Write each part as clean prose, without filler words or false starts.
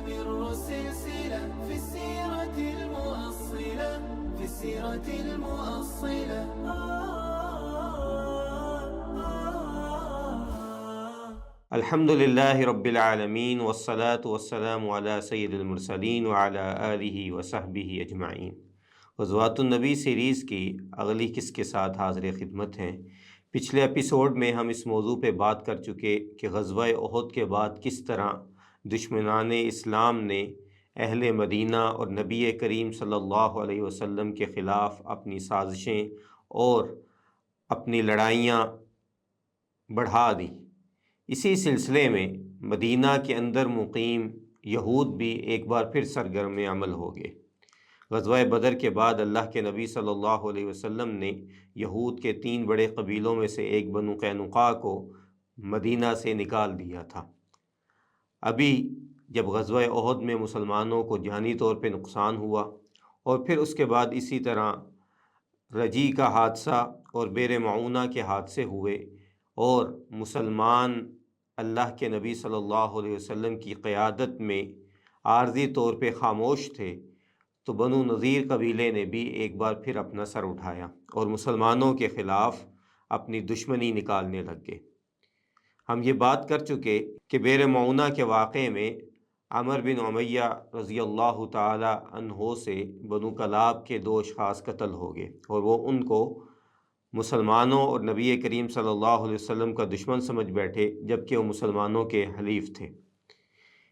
تستمر السلسلة في السيرة المؤصلة في السيرة المؤصلة. الحمد للہ رب العالمین والصلاة والسلام علی سید المرسلین وعلی آلہ وصحبہ اجمعین۔ غزوات النبی سیریز کی اگلی قسط کے ساتھ حاضر خدمت ہیں۔ پچھلے ایپیسوڈ میں ہم اس موضوع پہ بات کر چکے کہ غزوہ احد کے بعد کس طرح دشمنان اسلام نے اہل مدینہ اور نبی کریم صلی اللہ علیہ وسلم کے خلاف اپنی سازشیں اور اپنی لڑائیاں بڑھا دیں۔ اسی سلسلے میں مدینہ کے اندر مقیم یہود بھی ایک بار پھر سرگرم عمل ہو گئے۔ غزوہ بدر کے بعد اللہ کے نبی صلی اللہ علیہ وسلم نے یہود کے 3 بڑے قبیلوں میں سے ایک بنو قینقاع کو مدینہ سے نکال دیا تھا۔ ابھی جب غزوہ احد میں مسلمانوں کو جانی طور پہ نقصان ہوا اور پھر اس کے بعد اسی طرح رجی کا حادثہ اور بئر معونہ کے حادثے ہوئے اور مسلمان اللہ کے نبی صلی اللہ علیہ وسلم کی قیادت میں عارضی طور پہ خاموش تھے، تو بنو نذیر قبیلے نے بھی ایک بار پھر اپنا سر اٹھایا اور مسلمانوں کے خلاف اپنی دشمنی نکالنے لگ گئے۔ ہم یہ بات کر چکے کہ بئر معونہ کے واقعے میں عمر بن امیہ رضی اللہ تعالی عنہ سے بنو کلاب کے 2 اشخاص قتل ہو گئے اور وہ ان کو مسلمانوں اور نبی کریم صلی اللہ علیہ وسلم کا دشمن سمجھ بیٹھے، جبکہ وہ مسلمانوں کے حلیف تھے۔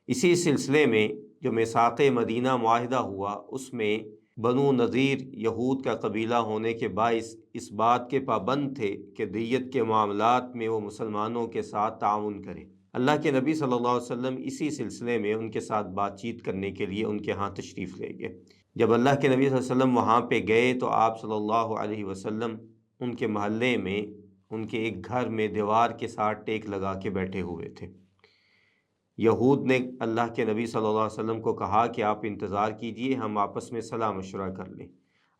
اسی سلسلے میں جو میثاق مدینہ معاہدہ ہوا، اس میں بنو نذیر یہود کا قبیلہ ہونے کے باعث اس بات کے پابند تھے کہ دیت کے معاملات میں وہ مسلمانوں کے ساتھ تعاون کریں۔ اللہ کے نبی صلی اللہ علیہ وسلم اسی سلسلے میں ان کے ساتھ بات چیت کرنے کے لیے ان کے ہاں تشریف لے گئے۔ جب اللہ کے نبی صلی اللہ علیہ وسلم وہاں پہ گئے تو آپ صلی اللہ علیہ وسلم ان کے محلے میں ان کے ایک گھر میں دیوار کے ساتھ ٹیک لگا کے بیٹھے ہوئے تھے۔ یہود نے اللہ کے نبی صلی اللہ علیہ وسلم کو کہا کہ آپ انتظار کیجئے، ہم آپس میں صلاح مشورہ کر لیں۔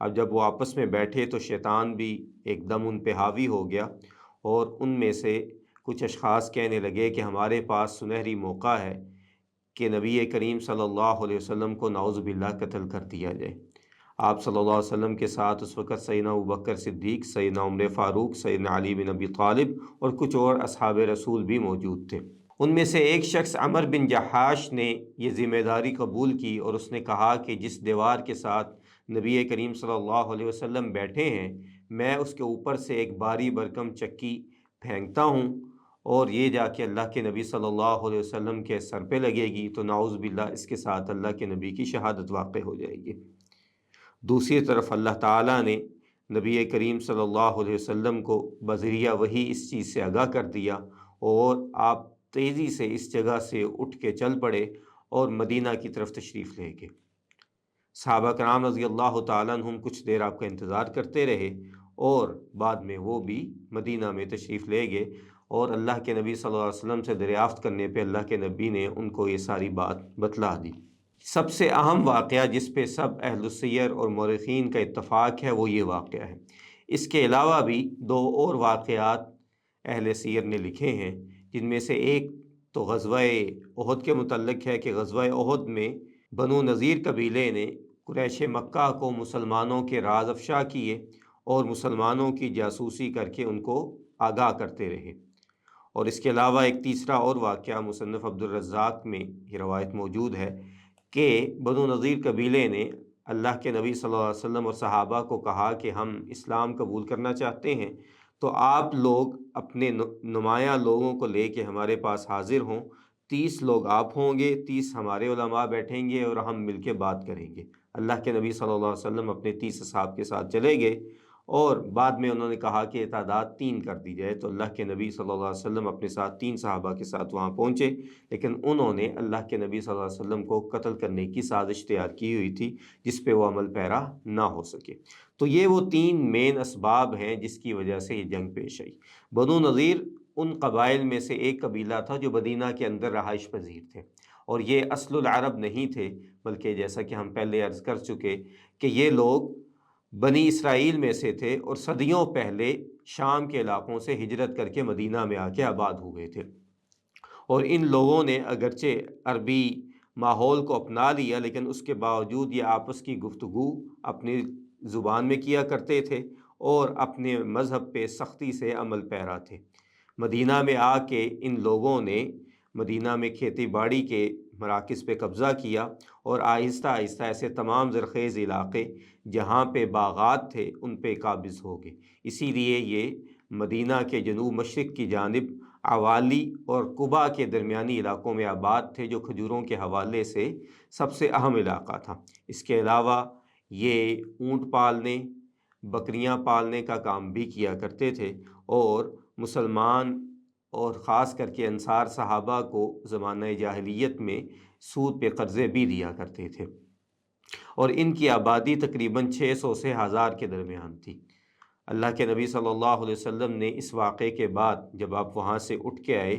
اب جب وہ آپس میں بیٹھے تو شیطان بھی ایک دم ان پہ حاوی ہو گیا اور ان میں سے کچھ اشخاص کہنے لگے کہ ہمارے پاس سنہری موقع ہے کہ نبی کریم صلی اللہ علیہ وسلم کو نعوذ باللہ قتل کر دیا جائے۔ آپ صلی اللہ علیہ وسلم کے ساتھ اس وقت سیدنا ابوبکر صدیق، سیدنا عمر فاروق، سیدنا علی بن ابی طالب اور کچھ اور اصحاب رسول بھی موجود تھے۔ ان میں سے ایک شخص عمر بن جحاش نے یہ ذمہ داری قبول کی اور اس نے کہا کہ جس دیوار کے ساتھ نبی کریم صلی اللہ علیہ وسلم بیٹھے ہیں، میں اس کے اوپر سے ایک باری برکم چکی پھینکتا ہوں اور یہ جا کے اللہ کے نبی صلی اللہ علیہ وسلم کے سر پہ لگے گی تو نعوذ باللہ اس کے ساتھ اللہ کے نبی کی شہادت واقع ہو جائے گی۔ دوسری طرف اللہ تعالیٰ نے نبی کریم صلی اللہ علیہ وسلم کو بذریعہ وحی اس چیز سے آگاہ کر دیا اور آپ تیزی سے اس جگہ سے اٹھ کے چل پڑے اور مدینہ کی طرف تشریف لے گئے۔ صحابہ کرام رضی اللہ تعالیٰ عنہم کچھ دیر آپ کا انتظار کرتے رہے اور بعد میں وہ بھی مدینہ میں تشریف لے گئے اور اللہ کے نبی صلی اللہ علیہ وسلم سے دریافت کرنے پہ اللہ کے نبی نے ان کو یہ ساری بات بتلا دی۔ سب سے اہم واقعہ جس پہ سب اہل السیر اور مورخین کا اتفاق ہے وہ یہ واقعہ ہے۔ اس کے علاوہ بھی 2 اور واقعات اہل سیر نے لکھے ہیں، جن میں سے ایک تو غزوہ احد کے متعلق ہے کہ غزوہ احد میں بنو نذیر قبیلے نے قریش مکہ کو مسلمانوں کے راز افشا کیے اور مسلمانوں کی جاسوسی کر کے ان کو آگاہ کرتے رہے۔ اور اس کے علاوہ ایک تیسرا اور واقعہ مصنف عبدالرزاق میں یہ روایت موجود ہے کہ بنو نذیر قبیلے نے اللہ کے نبی صلی اللہ علیہ وسلم اور صحابہ کو کہا کہ ہم اسلام قبول کرنا چاہتے ہیں، تو آپ لوگ اپنے نمایاں لوگوں کو لے کے ہمارے پاس حاضر ہوں، 30 لوگ آپ ہوں گے، 30 ہمارے علماء بیٹھیں گے اور ہم مل کے بات کریں گے۔ اللہ کے نبی صلی اللہ علیہ وسلم اپنے 30 اصحاب کے ساتھ چلے گئے اور بعد میں انہوں نے کہا کہ تعداد 3 کر دی جائے، تو اللہ کے نبی صلی اللہ علیہ وسلم اپنے ساتھ 3 صحابہ کے ساتھ وہاں پہنچے، لیکن انہوں نے اللہ کے نبی صلی اللہ علیہ وسلم کو قتل کرنے کی سازش تیار کی ہوئی تھی جس پہ وہ عمل پیرا نہ ہو سکے۔ تو یہ وہ 3 مین اسباب ہیں جس کی وجہ سے یہ جنگ پیش آئی۔ بنو نذیر ان قبائل میں سے ایک قبیلہ تھا جو مدینہ کے اندر رہائش پذیر تھے، اور یہ اصل العرب نہیں تھے، بلکہ جیسا کہ ہم پہلے عرض کر چکے کہ یہ لوگ بنی اسرائیل میں سے تھے اور صدیوں پہلے شام کے علاقوں سے ہجرت کر کے مدینہ میں آ کے آباد ہوئے تھے۔ اور ان لوگوں نے اگرچہ عربی ماحول کو اپنا لیا، لیکن اس کے باوجود یہ آپس کی گفتگو اپنی زبان میں کیا کرتے تھے اور اپنے مذہب پہ سختی سے عمل پیرا تھے۔ مدینہ میں آ کے ان لوگوں نے مدینہ میں کھیتی باڑی کے مراکز پہ قبضہ کیا اور آہستہ آہستہ ایسے تمام زرخیز علاقے جہاں پہ باغات تھے ان پہ قابض ہو گئے۔ اسی لیے یہ مدینہ کے جنوب مشرق کی جانب عوالی اور قبا کے درمیانی علاقوں میں آباد تھے، جو کھجوروں کے حوالے سے سب سے اہم علاقہ تھا۔ اس کے علاوہ یہ اونٹ پالنے، بکریاں پالنے کا کام بھی کیا کرتے تھے، اور مسلمان اور خاص کر کے انصار صحابہ کو زمانہ جاہلیت میں سود پہ قرضے بھی دیا کرتے تھے، اور ان کی آبادی تقریباً 600 سے 1000 کے درمیان تھی۔ اللہ کے نبی صلی اللہ علیہ وسلم نے اس واقعے کے بعد جب آپ وہاں سے اٹھ کے آئے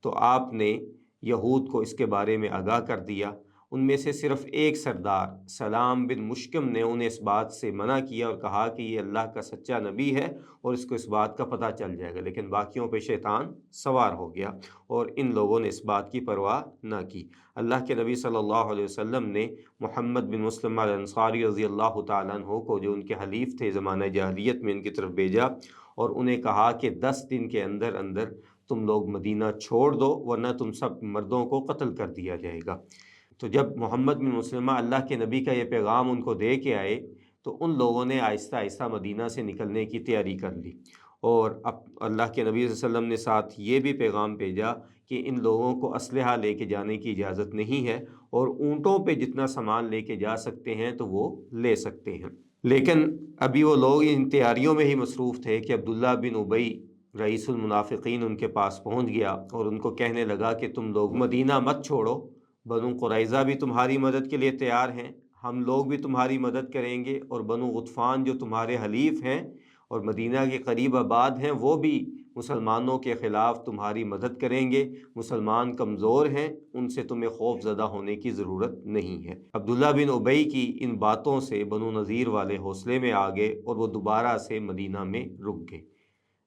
تو آپ نے یہود کو اس کے بارے میں آگاہ کر دیا۔ ان میں سے صرف ایک سردار سلام بن مشکم نے انہیں اس بات سے منع کیا اور کہا کہ یہ اللہ کا سچا نبی ہے اور اس کو اس بات کا پتہ چل جائے گا، لیکن باقیوں پہ شیطان سوار ہو گیا اور ان لوگوں نے اس بات کی پرواہ نہ کی۔ اللہ کے نبی صلی اللہ علیہ وسلم نے محمد بن مسلم الانصاری رضی اللہ تعالیٰ عنہ کو، جو ان کے حلیف تھے زمانہ جاہلیت میں، ان کی طرف بھیجا اور انہیں کہا کہ 10 دن کے اندر اندر تم لوگ مدینہ چھوڑ دو ورنہ تم سب مردوں کو قتل کر دیا جائے گا۔ تو جب محمد بن مسلمہ اللہ کے نبی کا یہ پیغام ان کو دے کے آئے تو ان لوگوں نے آہستہ آہستہ مدینہ سے نکلنے کی تیاری کر لی، اور اب اللہ کے نبی صلی اللہ علیہ وسلم نے ساتھ یہ بھی پیغام بھیجا کہ ان لوگوں کو اسلحہ لے کے جانے کی اجازت نہیں ہے، اور اونٹوں پہ جتنا سامان لے کے جا سکتے ہیں تو وہ لے سکتے ہیں۔ لیکن ابھی وہ لوگ ان تیاریوں میں ہی مصروف تھے کہ عبداللہ بن ابی رئیس المنافقین ان کے پاس پہنچ گیا اور ان کو کہنے لگا کہ تم لوگ مدینہ مت چھوڑو، بنو قریظہ بھی تمہاری مدد کے لیے تیار ہیں، ہم لوگ بھی تمہاری مدد کریں گے، اور بنو غطفان جو تمہارے حلیف ہیں اور مدینہ کے قریب آباد ہیں وہ بھی مسلمانوں کے خلاف تمہاری مدد کریں گے۔ مسلمان کمزور ہیں، ان سے تمہیں خوف زدہ ہونے کی ضرورت نہیں ہے۔ عبداللہ بن ابی کی ان باتوں سے بنو نذیر والے حوصلے میں آ گئے اور وہ دوبارہ سے مدینہ میں رک گئے۔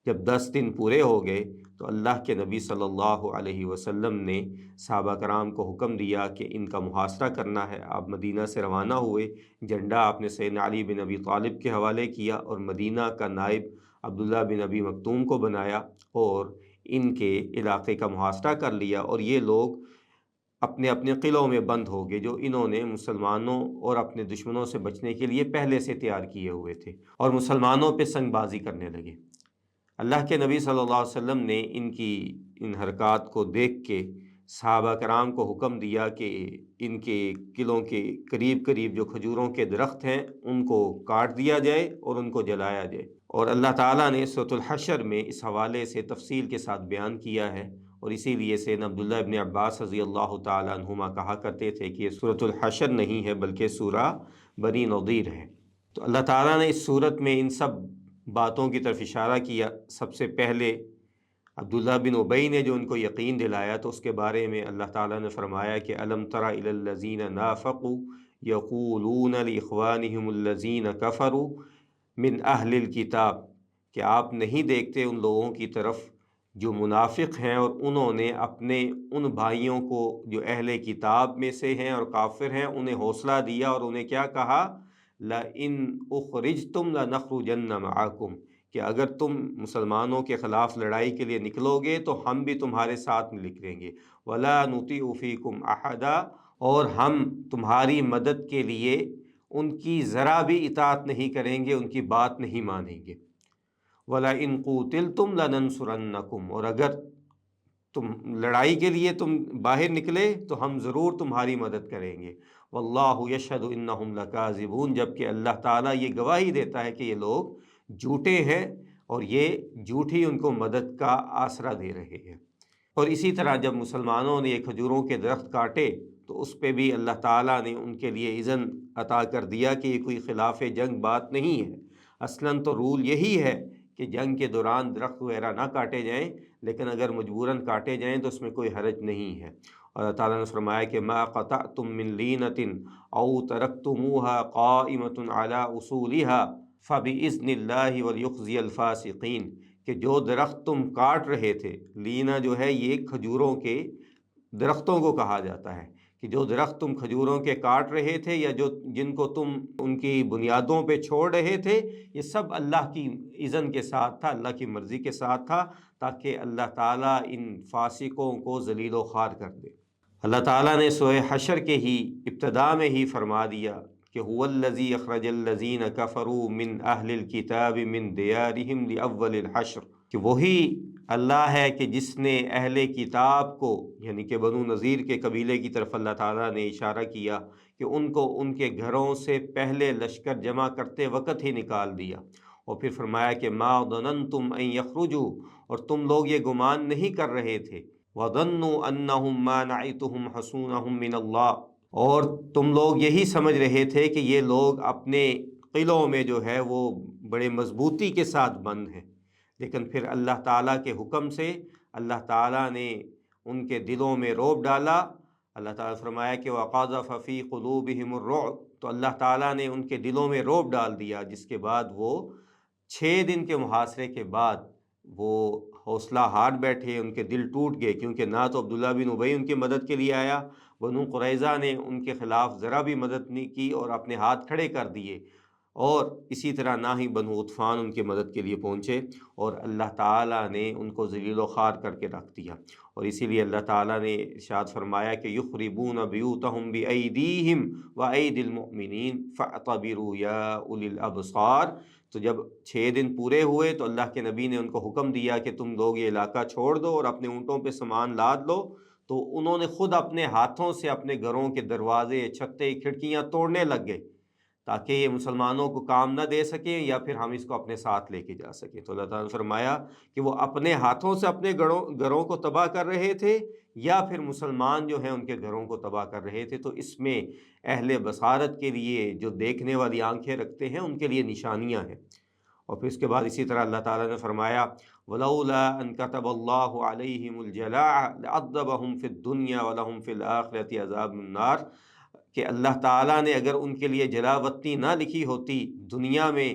جب 10 دن پورے ہو گئے تو اللہ کے نبی صلی اللہ علیہ وسلم نے صحابہ کرام کو حکم دیا کہ ان کا محاصرہ کرنا ہے۔ آپ مدینہ سے روانہ ہوئے، جھنڈا آپ نے سیدنا علی بن ابی طالب کے حوالے کیا اور مدینہ کا نائب عبداللہ بن ابی مکتوم کو بنایا اور ان کے علاقے کا محاصرہ کر لیا، اور یہ لوگ اپنے اپنے قلعوں میں بند ہو گئے جو انہوں نے مسلمانوں اور اپنے دشمنوں سے بچنے کے لیے پہلے سے تیار کیے ہوئے تھے، اور مسلمانوں پہ سنگ بازی کرنے لگے۔ اللہ کے نبی صلی اللہ علیہ وسلم نے ان کی ان حرکات کو دیکھ کے صحابہ کرام کو حکم دیا کہ ان کے قلعوں کے قریب قریب جو کھجوروں کے درخت ہیں ان کو کاٹ دیا جائے اور ان کو جلایا جائے، اور اللہ تعالیٰ نے سورۃ الحشر میں اس حوالے سے تفصیل کے ساتھ بیان کیا ہے، اور اسی لیے سیدنا عبداللہ ابن عباس رضی اللہ تعالیٰ عنہما کہا کرتے تھے کہ یہ سورۃ الحشر نہیں ہے بلکہ سورہ بنی نضیر ہے۔ تو اللہ تعالیٰ نے اس صورت میں ان سب باتوں کی طرف اشارہ کیا۔ سب سے پہلے عبداللہ بن ابی نے جو ان کو یقین دلایا تو اس کے بارے میں اللہ تعالیٰ نے فرمایا کہ الم تر الی الذین نافقوا یقولون لاخوانہم الذین کفروا من اہل الکتاب، کہ آپ نہیں دیکھتے ان لوگوں کی طرف جو منافق ہیں اور انہوں نے اپنے ان بھائیوں کو جو اہل کتاب میں سے ہیں اور کافر ہیں انہیں حوصلہ دیا اور انہیں کیا کہا، لَإِنْ أُخْرِجْتُمْ لَنَخْرُجَنَّ مَعَكُمْ، کہ اگر تم مسلمانوں کے خلاف لڑائی کے لیے نکلو گے تو ہم بھی تمہارے ساتھ نکلیں گے، وَلَا نُطِيعُ فِيكُمْ أَحَدًا، اور ہم تمہاری مدد کے لیے ان کی ذرا بھی اطاعت نہیں کریں گے، ان کی بات نہیں مانیں گے، وَلَئِن قُوتِلْتُمْ لَنَنْصُرَنَّكُمْ، اور اگر تم لڑائی کے لیے تم باہر نکلے تو ہم ضرور تمہاری مدد کریں گے، واللہ یشہد انہم لکاذبون، جبکہ اللہ تعالیٰ یہ گواہی دیتا ہے کہ یہ لوگ جھوٹے ہیں اور یہ جھوٹی ان کو مدد کا آسرا دے رہے ہیں۔ اور اسی طرح جب مسلمانوں نے یہ کھجوروں کے درخت کاٹے تو اس پہ بھی اللہ تعالیٰ نے ان کے لیے اذن عطا کر دیا کہ یہ کوئی خلاف جنگ بات نہیں ہے، اصلاً تو رول یہی ہے کہ جنگ کے دوران درخت وغیرہ نہ کاٹے جائیں، لیکن اگر مجبوراً کاٹے جائیں تو اس میں کوئی حرج نہیں ہے۔ اور اللہ تعالیٰ نے فرمایا کہ ما قطعتم من لینۃ او ترکتموها قائمۃ علی اصولها فباذن اللہ ولیخزی الفاسقین، کہ جو درخت تم کاٹ رہے تھے، لینا جو ہے یہ کھجوروں کے درختوں کو کہا جاتا ہے، کہ جو درخت تم کھجوروں کے کاٹ رہے تھے یا جن کو تم ان کی بنیادوں پہ چھوڑ رہے تھے، یہ سب اللہ کی اذن کے ساتھ تھا، اللہ کی مرضی کے ساتھ تھا، تاکہ اللہ تعالیٰ ان فاسقوں کو ذلیل و خوار کر دے۔ اللہ تعالیٰ نے سورہ حشر کے ہی ابتدا میں ہی فرما دیا کہ هو الذی اخرج الذین کفروا من اہل الکتاب من دیارہم لاول الحشر، کہ وہی اللہ ہے کہ جس نے اہل کتاب کو، یعنی کہ بنو نذیر کے قبیلے کی طرف اللہ تعالیٰ نے اشارہ کیا کہ ان کو ان کے گھروں سے پہلے لشکر جمع کرتے وقت ہی نکال دیا، اور پھر فرمایا کہ ما ظننتم ان یخرجوا، اور تم لوگ یہ گمان نہیں کر رہے تھے، وظنوا انہم مانعتہم حصونہم من اللہ، اور تم لوگ یہی سمجھ رہے تھے کہ یہ لوگ اپنے قلعوں میں جو ہے وہ بڑے مضبوطی کے ساتھ بند ہیں، لیکن پھر اللہ تعالیٰ کے حکم سے اللہ تعالیٰ نے ان کے دلوں میں رعب ڈالا۔ اللہ تعالیٰ فرمایا کہ وَقَذَفَ فِي قُلُوبِهِمُ الرُّعْبَ، تو اللہ تعالیٰ نے ان کے دلوں میں رعب ڈال دیا، جس کے بعد وہ 6 دن کے محاصرے کے بعد وہ حوصلہ ہار بیٹھے، ان کے دل ٹوٹ گئے، کیونکہ نہ تو عبداللہ بن ابی ان کی مدد کے لیے آیا، بنو قریظہ نے ان کے خلاف ذرا بھی مدد نہیں کی اور اپنے ہاتھ کھڑے کر دیے، اور اسی طرح نہ ہی بنو غطفان ان کی مدد کے لیے پہنچے، اور اللہ تعالیٰ نے ان کو ذلیل و خوار کر کے رکھ دیا۔ اور اسی لیے اللہ تعالیٰ نے ارشاد فرمایا کہ یخربون بیوتہم بایدیہم وایدی المؤمنین فاعتبروا یا اولی الابصار۔ تو جب 6 دن پورے ہوئے تو اللہ کے نبی نے ان کو حکم دیا کہ تم لوگ یہ علاقہ چھوڑ دو اور اپنے اونٹوں پہ سامان لاد لو، تو انہوں نے خود اپنے ہاتھوں سے اپنے گھروں کے دروازے، چھتیں، کھڑکیاں توڑنے لگ گئے تاکہ یہ مسلمانوں کو کام نہ دے سکیں یا پھر ہم اس کو اپنے ساتھ لے کے جا سکیں۔ تو اللہ تعالیٰ نے فرمایا کہ وہ اپنے ہاتھوں سے اپنے گھروں کو تباہ کر رہے تھے یا پھر مسلمان جو ہیں ان کے گھروں کو تباہ کر رہے تھے۔ تو اس میں اہل بصارت کے لیے، جو دیکھنے والی آنکھیں رکھتے ہیں، ان کے لیے نشانیاں ہیں۔ اور پھر اس کے بعد اسی طرح اللہ تعالیٰ نے فرمایا وَلَوْلَا أَن كَتَبَ اللَّهُ عَلَيْهِمُ الْجَلَاعَ لَعَذَّبَهُمْ فِي الدُّنْيَا وَلَهُمْ فِي الْآخِرَةِ عَذَابُ النَّارِ، کہ اللہ تعالیٰ نے اگر ان کے لیے جلاوطنی نہ لکھی ہوتی، دنیا میں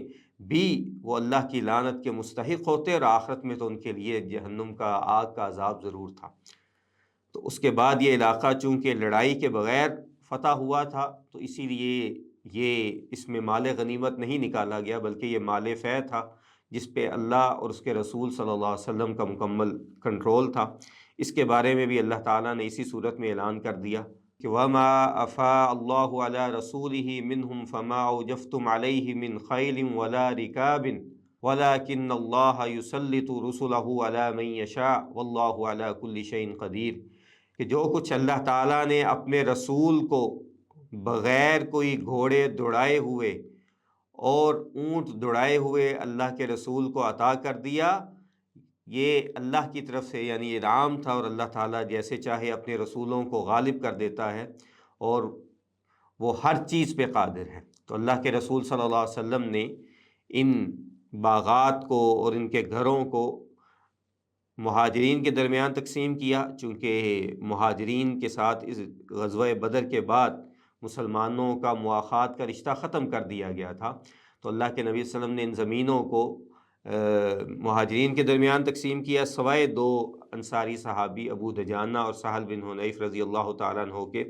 بھی وہ اللہ کی لعنت کے مستحق ہوتے، اور آخرت میں تو ان کے لیے جہنم کا، آگ کا عذاب ضرور تھا۔ تو اس کے بعد یہ علاقہ چونکہ لڑائی کے بغیر فتح ہوا تھا، تو اسی لیے یہ اس میں مال غنیمت نہیں نکالا گیا، بلکہ یہ مال فے تھا جس پہ اللہ اور اس کے رسول صلی اللہ علیہ وسلم کا مکمل کنٹرول تھا۔ اس کے بارے میں بھی اللہ تعالیٰ نے اسی صورت میں اعلان کر دیا کہ وَمَا أَفَاءَ اللَّهُ عَلَى رَسُولِهِ مِنْهُمْ فَمَا أَوْجَفْتُمْ عَلَيْهِ مِنْ خَيْلٍ وَلَا رِكَابٍ وَلَكِنَّ اللَّهَ يُسَلِّطُ رُسُلَهُ عَلَى مَن يَشَاءُ وَاللَّهُ عَلَى كُلِّ شَيْءٍ قَدِيرٌ، کہ جو کچھ اللہ تعالیٰ نے اپنے رسول کو بغیر کوئی گھوڑے دوڑائے ہوئے اور اونٹ دوڑائے ہوئے اللہ کے رسول کو عطا کر دیا، یہ اللہ کی طرف سے یعنی انعام تھا، اور اللہ تعالیٰ جیسے چاہے اپنے رسولوں کو غالب کر دیتا ہے اور وہ ہر چیز پہ قادر ہے۔ تو اللہ کے رسول صلی اللہ علیہ وسلم نے ان باغات کو اور ان کے گھروں کو مہاجرین کے درمیان تقسیم کیا، چونکہ مہاجرین کے ساتھ اس غزوہ بدر کے بعد مسلمانوں کا مواخات کا رشتہ ختم کر دیا گیا تھا، تو اللہ کے نبی صلی اللہ علیہ وسلم نے ان زمینوں کو مہاجرین کے درمیان تقسیم کیا، سوائے 2 انصاری صحابی ابو دجانہ اور سہل بن حنیف رضی اللہ تعالیٰ عنہ کے،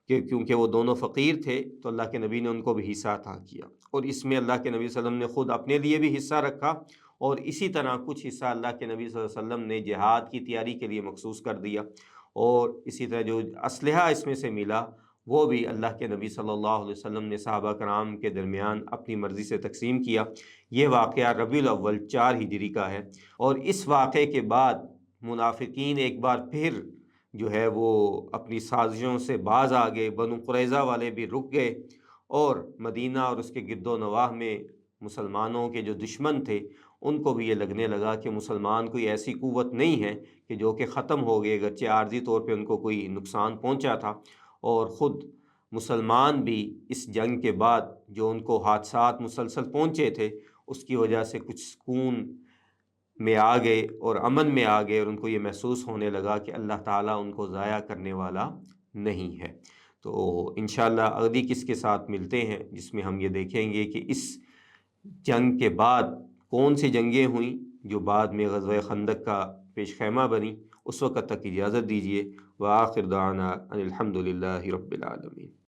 کیونکہ وہ دونوں فقیر تھے تو اللہ کے نبی نے ان کو بھی حصہ عطا کیا، اور اس میں اللہ کے نبی صلی اللہ علیہ وسلم نے خود اپنے لیے بھی حصہ رکھا، اور اسی طرح کچھ حصہ اللہ کے نبی صلی اللہ علیہ وسلم نے جہاد کی تیاری کے لیے مخصوص کر دیا، اور اسی طرح جو اسلحہ اس میں سے ملا وہ بھی اللہ کے نبی صلی اللہ علیہ وسلم نے صحابہ کرام کے درمیان اپنی مرضی سے تقسیم کیا۔ یہ واقعہ ربیع الاول 4 ہجری کا ہے، اور اس واقعے کے بعد منافقین ایک بار پھر جو ہے وہ اپنی سازشوں سے باز آ گئے، بنو قریظہ والے بھی رک گئے، اور مدینہ اور اس کے گرد و نواح میں مسلمانوں کے جو دشمن تھے ان کو بھی یہ لگنے لگا کہ مسلمان کوئی ایسی قوت نہیں ہے کہ جو کہ ختم ہو گئے، گرچہ عارضی طور پہ ان کو کوئی نقصان پہنچا تھا، اور خود مسلمان بھی اس جنگ کے بعد جو ان کو حادثات مسلسل پہنچے تھے اس کی وجہ سے کچھ سکون میں آ گئے اور امن میں آ گئے، اور ان کو یہ محسوس ہونے لگا کہ اللہ تعالیٰ ان کو ضائع کرنے والا نہیں ہے۔ تو انشاءاللہ اگلی قسط کے ساتھ ملتے ہیں، جس میں ہم یہ دیکھیں گے کہ اس جنگ کے بعد کون سی جنگیں ہوئیں جو بعد میں غزوہ خندق کا پیش خیمہ بنی، اس وقت تک اجازت دیجیے۔ وآخر دعوانا ان الحمد للہ رب العالمین۔